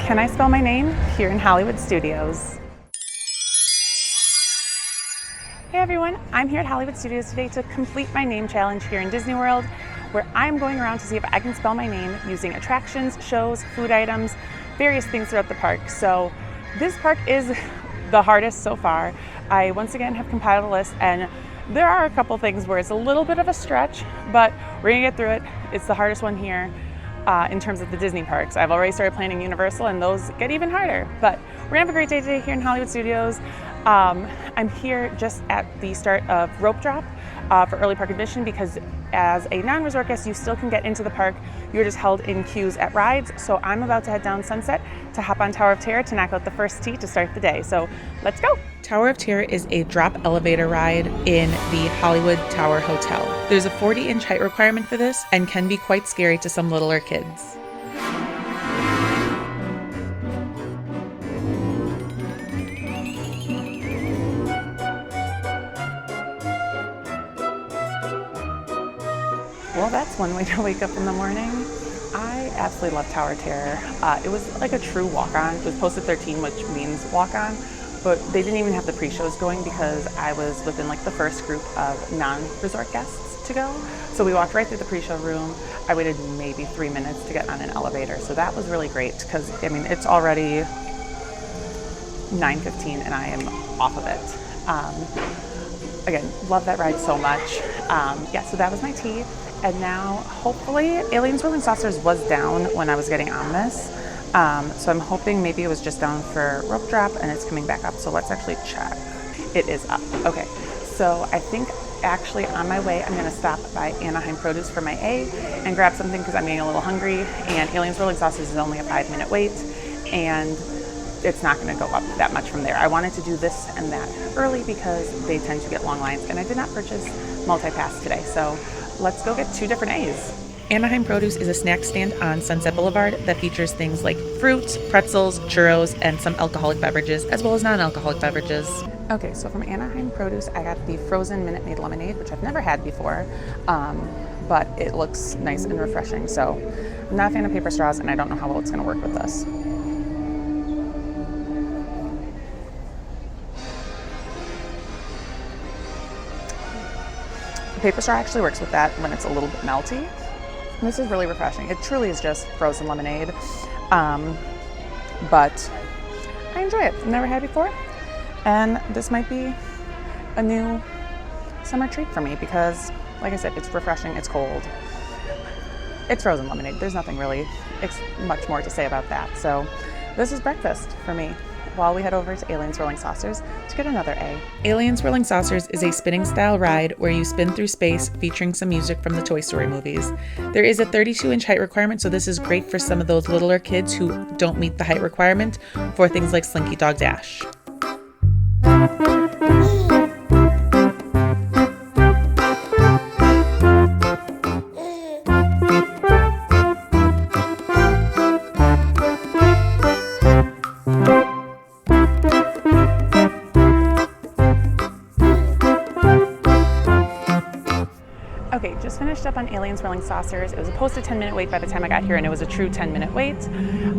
Can I Spell My Name? Here in Hollywood Studios. Hey everyone, I'm here at Hollywood Studios today to complete my name challenge here in Disney World, where I'm going around to see if I can spell my name using attractions, shows, food items, various things throughout the park. So this park is the hardest so far. I once again have compiled a list, and there are a couple things where it's a little bit of a stretch, but we're gonna get through it. It's the hardest one here in terms of the Disney parks. I've already started planning Universal, and those get even harder. But we're gonna have a great day today here in Hollywood Studios. I'm here just at the start of Rope Drop for early park admission, because as a non-resort guest, you still can get into the park. You're just held in queues at rides. So I'm about to head down Sunset to hop on Tower of Terror to knock out the first tee to start the day. So let's go. Tower of Terror is a drop elevator ride in the Hollywood Tower Hotel. There's a 40-inch height requirement for this and can be quite scary to some littler kids. Well, that's one way to wake up in the morning. I absolutely love Tower of Terror. It was like a true walk-on. It was posted 13, which means walk-on, but they didn't even have the pre-shows going because I was within like the first group of non-resort guests to go. So we walked right through the pre-show room. I waited maybe 3 minutes to get on an elevator. So that was really great because, I mean, it's already 9:15 and I am off of it. Again, love that ride so much. Yeah, so that was my tea. And now, hopefully, Aliens Rolling Saucers was down when I was getting on this. So I'm hoping maybe it was just down for Rope Drop and it's coming back up. So let's actually check. It is up. Okay. So I think actually on my way, I'm going to stop by Anaheim Produce for my A and grab something because I'm getting a little hungry. And Aliens Rolling Saucers is only a 5-minute wait. And it's not going to go up that much from there. I wanted to do this and that early because they tend to get long lines. And I did not purchase multi-pass today. So let's go get 2 different A's. Anaheim Produce is a snack stand on Sunset Boulevard that features things like fruits, pretzels, churros, and some alcoholic beverages, as well as non-alcoholic beverages. Okay, so from Anaheim Produce, I got the frozen Minute Maid lemonade, which I've never had before, but it looks nice and refreshing. So I'm not a fan of paper straws, and I don't know how well it's gonna work with this. Paper straw actually works with that when it's a little bit melty. And this is really refreshing. It truly is just frozen lemonade, but I enjoy it. I've never had it before, and this might be a new summer treat for me because, like I said, it's refreshing, it's cold, it's frozen lemonade. There's nothing really much more to say about that. So this is breakfast for me while we head over to Aliens Rolling Saucers to get another A. Aliens Rolling Saucers is a spinning style ride where you spin through space featuring some music from the Toy Story movies. There is a 32-inch height requirement, so this is great for some of those littler kids who don't meet the height requirement for things like Slinky Dog Dash. Okay, just finished up on Aliens Rolling Saucers. It was a posted 10-minute wait by the time I got here, and it was a true 10-minute wait.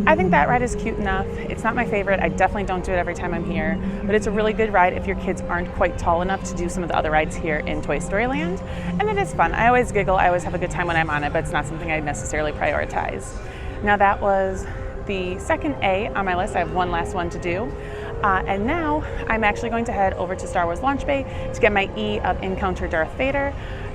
I think that ride is cute enough. It's not my favorite. I definitely don't do it every time I'm here, but it's a really good ride if your kids aren't quite tall enough to do some of the other rides here in Toy Story Land. And it is fun. I always giggle. I always have a good time when I'm on it, but it's not something I necessarily prioritize. Now that was the second A on my list. I have one last one to do. And now I'm actually going to head over to Star Wars Launch Bay to get my E of Encounter Darth Vader.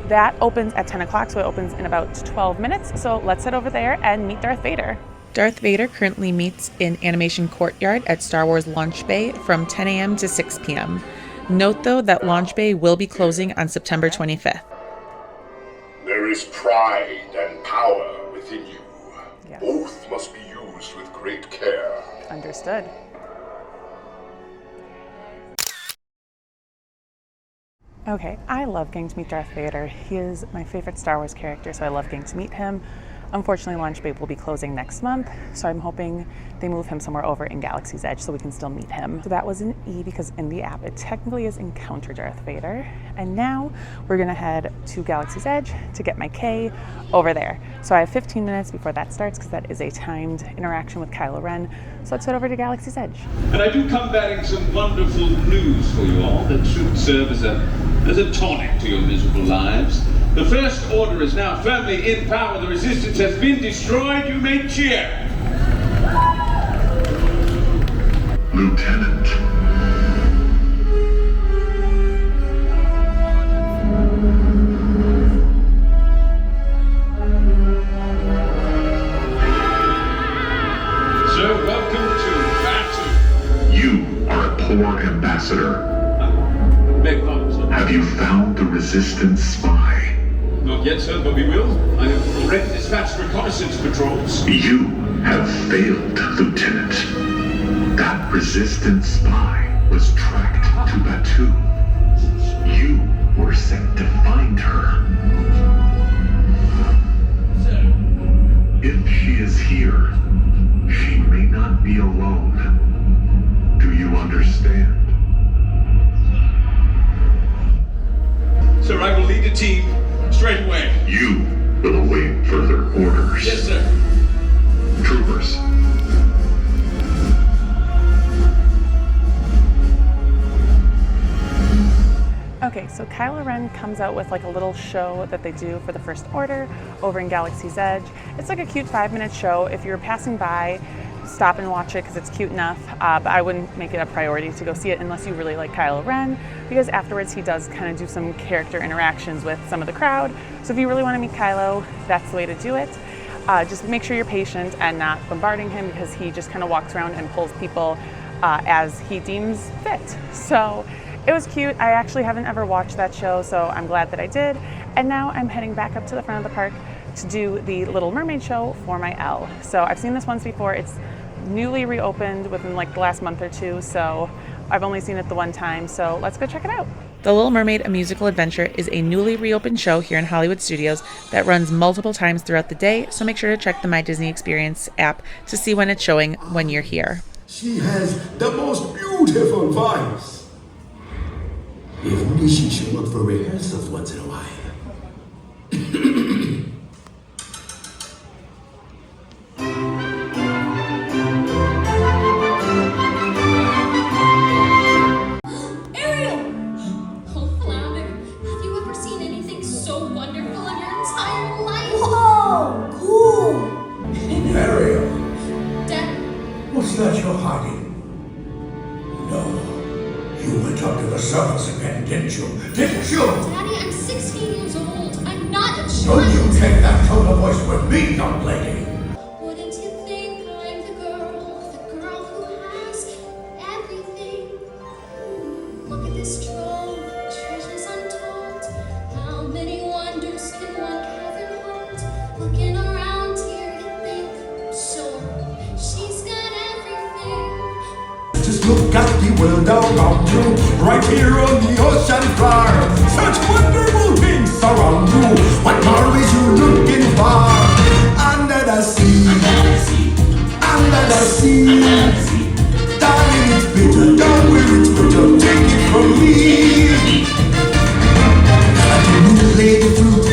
That opens at 10 o'clock, so it opens in about 12 minutes. So let's head over there and meet Darth Vader. Darth Vader currently meets in Animation Courtyard at Star Wars Launch Bay from 10 a.m. to 6 p.m. Note, though, that Launch Bay will be closing on September 25th. There is pride and power within you. Yes. Both must be used with great care. Understood. Okay, I love getting to meet Darth Vader. He is my favorite Star Wars character, so I love getting to meet him. Unfortunately, Launch Babe will be closing next month, so I'm hoping they move him somewhere over in Galaxy's Edge so we can still meet him. So that was an E because in the app it technically is Encounter Darth Vader. And now we're gonna head to Galaxy's Edge to get my K over there. So I have 15 minutes before that starts because that is a timed interaction with Kylo Ren. So let's head over to Galaxy's Edge. And I do come bearing some wonderful news for you all that should serve as a tonic to your miserable lives. The First Order is now firmly in power. The Resistance has been destroyed. You may cheer. Lieutenant. So, welcome to battle. You are a poor ambassador. Beg pardon, sir. Have you found the Resistance spy? Not yet, sir, but we will. I have already dispatched reconnaissance patrols. You have failed, Lieutenant. That Resistance spy was tracked to Batuu. You were sent to find her. Sir. If she is here, she may not be alone. Do you understand? Sir, I will lead a team straight away. You will await further orders. Yes, sir. Troopers. Okay, so Kylo Ren comes out with like a little show that they do for the First Order over in Galaxy's Edge. It's like a cute 5-minute show. If you're passing by, stop and watch it because it's cute enough, but I wouldn't make it a priority to go see it unless you really like Kylo Ren, because afterwards he does kind of do some character interactions with some of the crowd. So if you really want to meet Kylo, that's the way to do it. Just make sure you're patient and not bombarding him because he just kind of walks around and pulls people as he deems fit. So it was cute. I actually haven't ever watched that show, so I'm glad that I did. And now I'm heading back up to the front of the park to do the Little Mermaid show for my L. So I've seen this once before. It's newly reopened within like the last month or two, so I've only seen it the one time, so let's go check it out. The Little Mermaid, A Musical Adventure is a newly reopened show here in Hollywood Studios that runs multiple times throughout the day, so make sure to check the My Disney Experience app to see when it's showing when you're here. She has the most beautiful voice. If only she should look for rehearsals once in a while. What's that you're hiding? No. You went up to the surface again, didn't you? Didn't you? Daddy, I'm 16 years old. I'm not a child. Don't you take that tone of voice with me, young lady. Wouldn't you think I'm the girl who has everything? Look at this trove, treasures untold. How many wonders can one cavern hold? Looking around here, you think, sure, she's got everything. Just look at the world around you, right here on the ocean floor. Such wonderful things surround you. What more is you looking for? Under the sea, under the sea. Darling, it's bitter, don't worry, it's bitter. Take it from me. And you lay the fruit,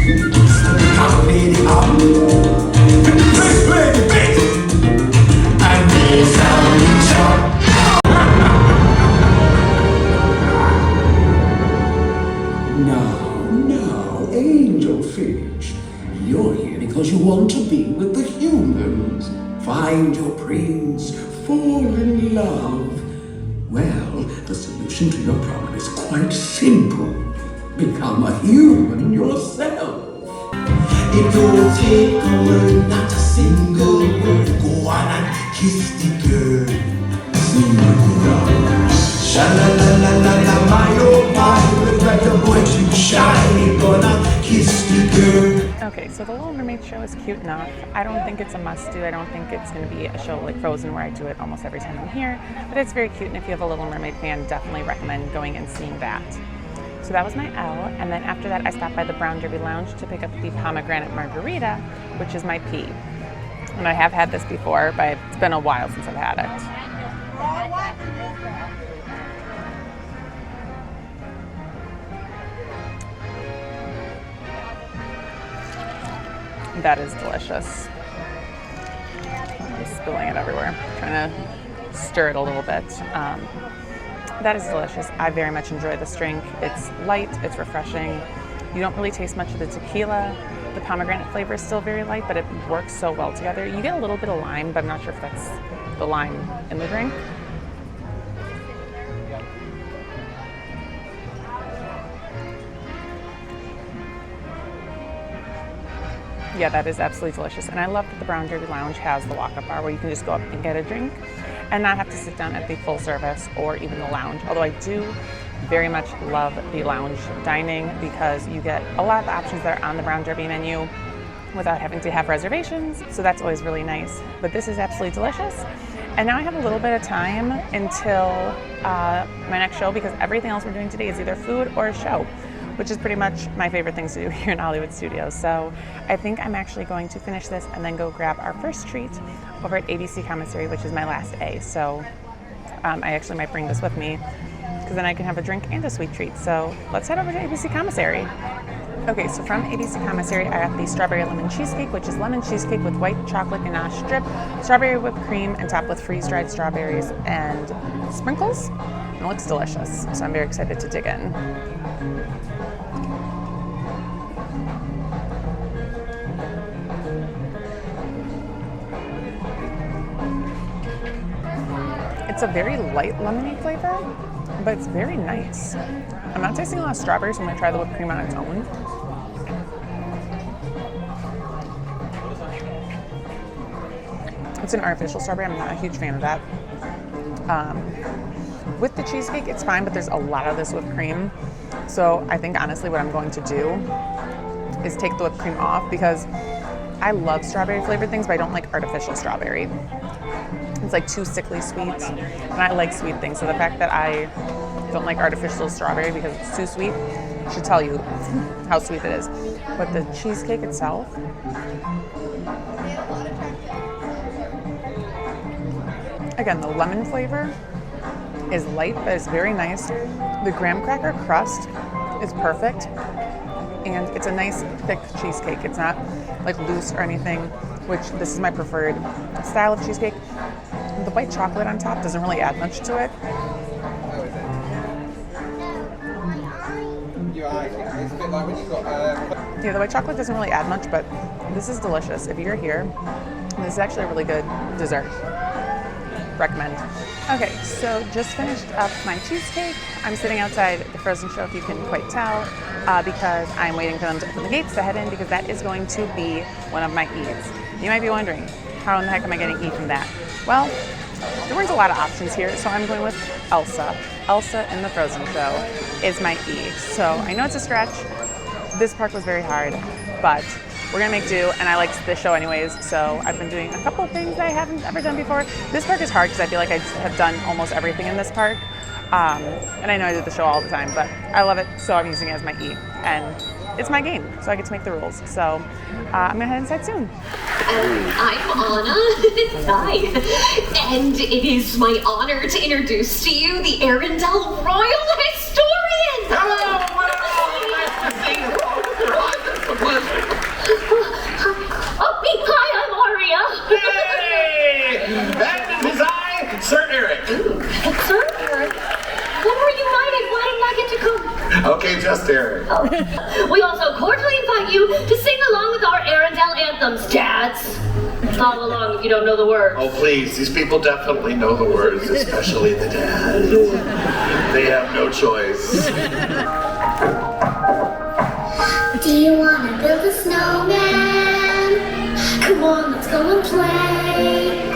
and you can't lay the apple. And you play the bass, and they sound sharp. Now, Angel Fish, you're here because you want to be with the humans. Find your prince, fall in love. Well, the solution to your problem is quite simple. Become a human yourself. It don't take a word, not a single word. Go on and kiss the girl. Sing with love. Sha-la-la-la-la-la, my oh my, look like the boy too shy, gonna kiss the girl. Okay, so the Little Mermaid show is cute enough. I don't think it's a must-do. I don't think it's going to be a show like Frozen where I do it almost every time I'm here, but it's very cute, and if you have a Little Mermaid fan, definitely recommend going and seeing that. So that was my L, and then after that I stopped by the Brown Derby Lounge to pick up the pomegranate margarita, which is my P. And I have had this before, but it's been a while since I've had it. That is delicious. I'm spilling it everywhere. Trying to stir it a little bit. That is delicious. I very much enjoy this drink. It's light, it's refreshing. You don't really taste much of the tequila. The pomegranate flavor is still very light, but it works so well together. You get a little bit of lime, but I'm not sure if that's the lime in the drink. Yeah, that is absolutely delicious. And I love that the Brown Derby Lounge has the walk-up bar where you can just go up and get a drink and not have to sit down at the full service or even the lounge. Although I do very much love the lounge dining because you get a lot of the options that are on the Brown Derby menu without having to have reservations. So that's always really nice. But this is absolutely delicious. And now I have a little bit of time until my next show because everything else we're doing today is either food or a show, which is pretty much my favorite things to do here in Hollywood Studios. So I think I'm actually going to finish this and then go grab our first treat over at ABC Commissary, which is my last A. So I actually might bring this with me because then I can have a drink and a sweet treat. So let's head over to ABC Commissary. Okay, so from ABC Commissary, I got the strawberry lemon cheesecake, which is lemon cheesecake with white chocolate ganache strip, strawberry whipped cream, and topped with freeze-dried strawberries and sprinkles. And it looks delicious, so I'm very excited to dig in. It's a very light lemony flavor, but it's very nice. I'm not tasting a lot of strawberries, so I'm gonna try the whipped cream on its own. It's an artificial strawberry, I'm not a huge fan of that. With the cheesecake, it's fine, but there's a lot of this whipped cream. So I think honestly what I'm going to do is take the whipped cream off because I love strawberry flavored things, but I don't like artificial strawberry. It's like too sickly sweet, and I like sweet things. So the fact that I don't like artificial strawberry because it's too sweet should tell you how sweet it is. But the cheesecake itself, again, the lemon flavor is light, but it's very nice. The graham cracker crust is perfect, and it's a nice thick cheesecake. It's not like loose or anything, which this is my preferred style of cheesecake. The white chocolate on top doesn't really add much to it. Yeah, the white chocolate doesn't really add much, but this is delicious. If you're here, this is actually a really good dessert. Recommend. Okay, so just finished up my cheesecake. I'm sitting outside the Frozen show, if you can quite tell, because I'm waiting for them to open the gates to head in because that is going to be one of my E's. You might be wondering, how in the heck am I getting E from that? Well, there weren't a lot of options here, so I'm going with Elsa. Elsa in the Frozen show is my E. So I know it's a stretch. This part was very hard, but we're gonna make do, and I liked this show anyways, so I've been doing a couple things that I haven't ever done before. This park is hard because I feel like I have done almost everything in this park. And I know I do the show all the time, but I love it, so I'm using it as my E. And it's my game, so I get to make the rules. So I'm gonna head inside soon. I'm Anna. Hi. And it is my honor to introduce to you the Arendelle Royal Historian. Hello, nice to see you. It's a pleasure. Hi, I'm Aria. Hey! And it is I, Sir Eric. Sir Eric? When were you knighted? Why didn't I get to come? Okay, just Eric. We also cordially invite you to sing along with our Arendelle anthems, dads. Follow along if you don't know the words. Oh, please, these people definitely know the words, especially the dad. They have no choice. Do you want to build a snowman? Come on, let's go and play.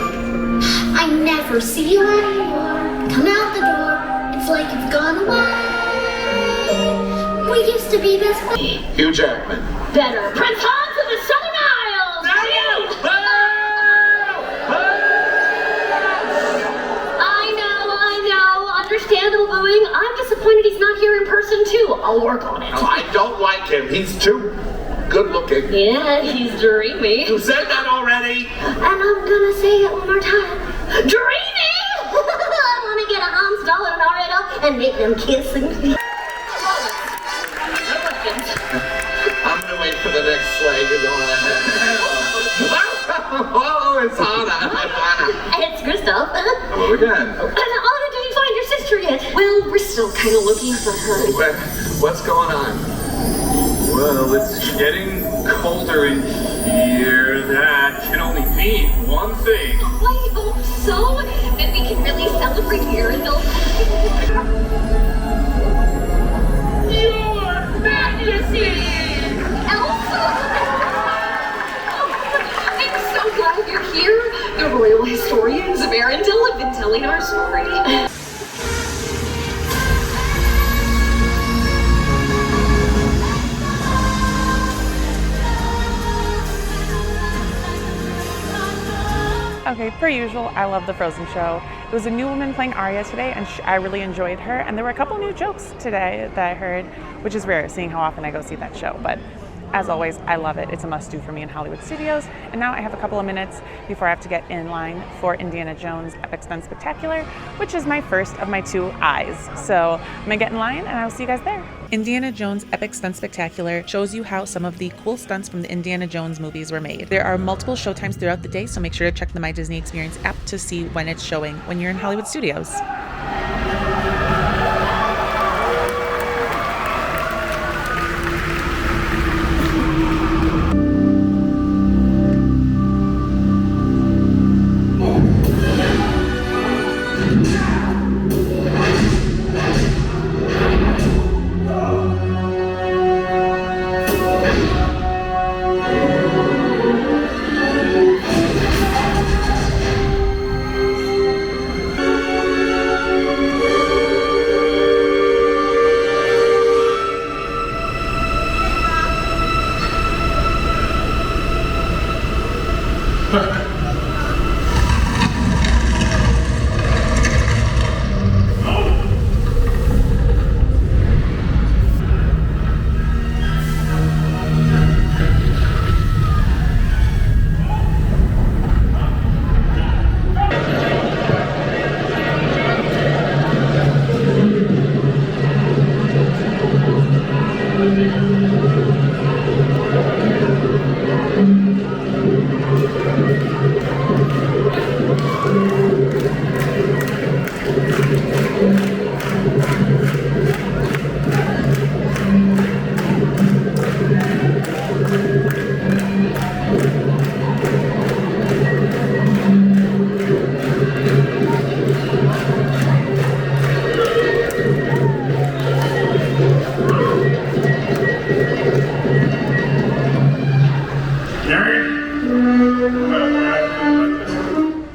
I never see you anymore. Come out the door, it's like you've gone away. We used to be best friends. Hugh Jackman. Better. Prince Hans of the Southern Isles! I know. Understandable booing. I'm disappointed he's not here in person too. I'll work on it. Oh, I don't like him. He's too good looking. Yeah, he's dreamy. You said that already. And I'm gonna say it one more time. Dreamy! I wanna get a Hans doll and Narita and make them kiss and I'm gonna wait for the next sleigh to go ahead. Oh, it's Anna. It's Kristoff. Hello again. And Anna, did you find your sister yet? Well, we're still kind of looking for her. What's going on? Well, it's getting colder in here. That can only mean one thing. I hope so. Then we can really celebrate Arendelle. Your Majesty! Elsa! I'm so glad you're here. The royal historians of Arendelle have been telling our story. Okay, per usual, I love the Frozen show. It was a new woman playing Arya today, and I really enjoyed her. And there were a couple new jokes today that I heard, which is rare, seeing how often I go see that show. But as always, I love it. It's a must-do for me in Hollywood Studios. And now I have a couple of minutes before I have to get in line for Indiana Jones Epic Stunt Spectacular, which is my first of my 2 eyes. So I'm gonna get in line, and I will see you guys there. Indiana Jones Epic Stunt Spectacular shows you how some of the cool stunts from the Indiana Jones movies were made. There are multiple showtimes throughout the day, so make sure to check the My Disney Experience app to see when it's showing when you're in Hollywood Studios.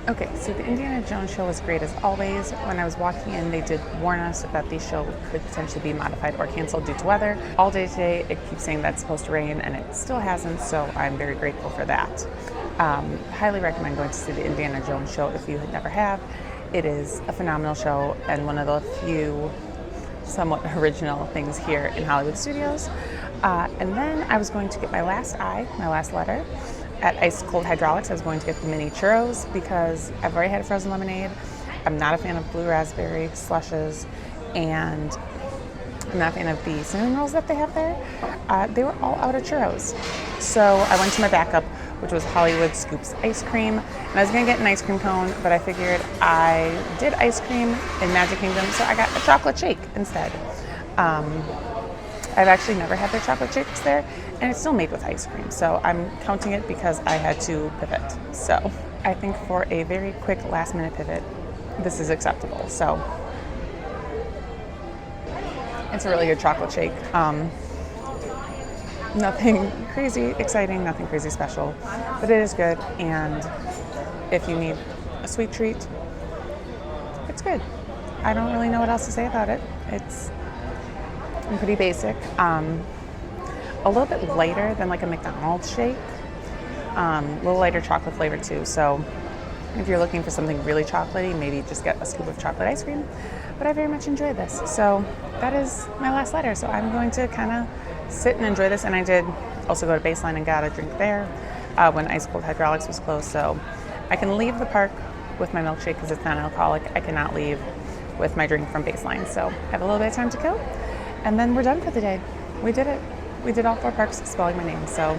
Okay, so the Indiana Jones show was great as always. When I was walking in, they did warn us that the show could potentially be modified or canceled due to weather. All day today, it keeps saying that it's supposed to rain, and it still hasn't, so I'm very grateful for that. Highly recommend going to see the Indiana Jones show if you never have. It is a phenomenal show and one of the few somewhat original things here in Hollywood Studios. And then I was going to get my last letter. At Ice Cold Hydraulics, I was going to get the mini churros because I've already had a frozen lemonade. I'm not a fan of blue raspberry slushes, and I'm not a fan of the cinnamon rolls that they have there. They were all out of churros. So I went to my backup, which was Hollywood Scoops ice cream. And I was gonna get an ice cream cone, but I figured I did ice cream in Magic Kingdom, so I got a chocolate shake instead. I've actually never had their chocolate shakes there, and it's still made with ice cream, so I'm counting it because I had to pivot. So I think for a very quick last-minute pivot, this is acceptable. So it's a really good chocolate shake. Nothing crazy exciting, nothing crazy special, but it is good, and if you need a sweet treat, it's good. I don't really know what else to say about it. It's pretty basic. A little bit lighter than like a McDonald's shake. A little lighter chocolate flavor too. So If you're looking for something really chocolatey, maybe just get a scoop of chocolate ice cream. But I very much enjoyed this. So that is my last letter. So I'm going to kind of sit and enjoy this. And I did also go to Baseline and got a drink there when Ice Cold Hydraulics was closed. So I can leave the park with my milkshake because it's non-alcoholic. I cannot leave with my drink from Baseline. So I have a little bit of time to kill. And then we're done for the day. We did it. We did all 4 parks spelling my name. So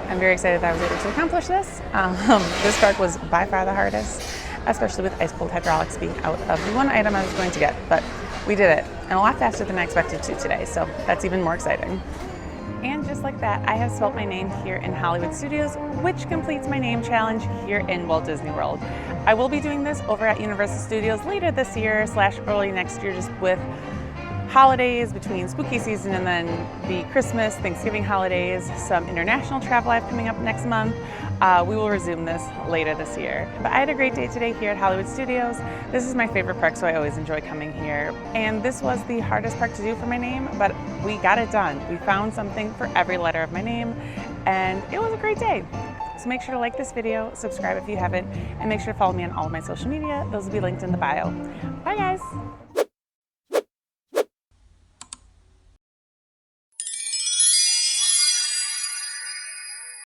I'm very excited that I was able to accomplish this. This park was by far the hardest, especially with Ice Cold Hydraulics being out of the one item I was going to get. But we did it, and a lot faster than I expected to today. So that's even more exciting. And just like that, I have spelt my name here in Hollywood Studios, which completes my name challenge here in Walt Disney World. I will be doing this over at Universal Studios later this year / early next year, just with holidays between spooky season and then the Christmas, Thanksgiving holidays, some international travel I have coming up next month. We will resume this later this year. But I had a great day today here at Hollywood Studios. This is my favorite park, so I always enjoy coming here. And this was the hardest park to do for my name, but we got it done. We found something for every letter of my name, and it was a great day. So make sure to like this video, subscribe if you haven't, and make sure to follow me on all of my social media. Those will be linked in the bio. Bye guys!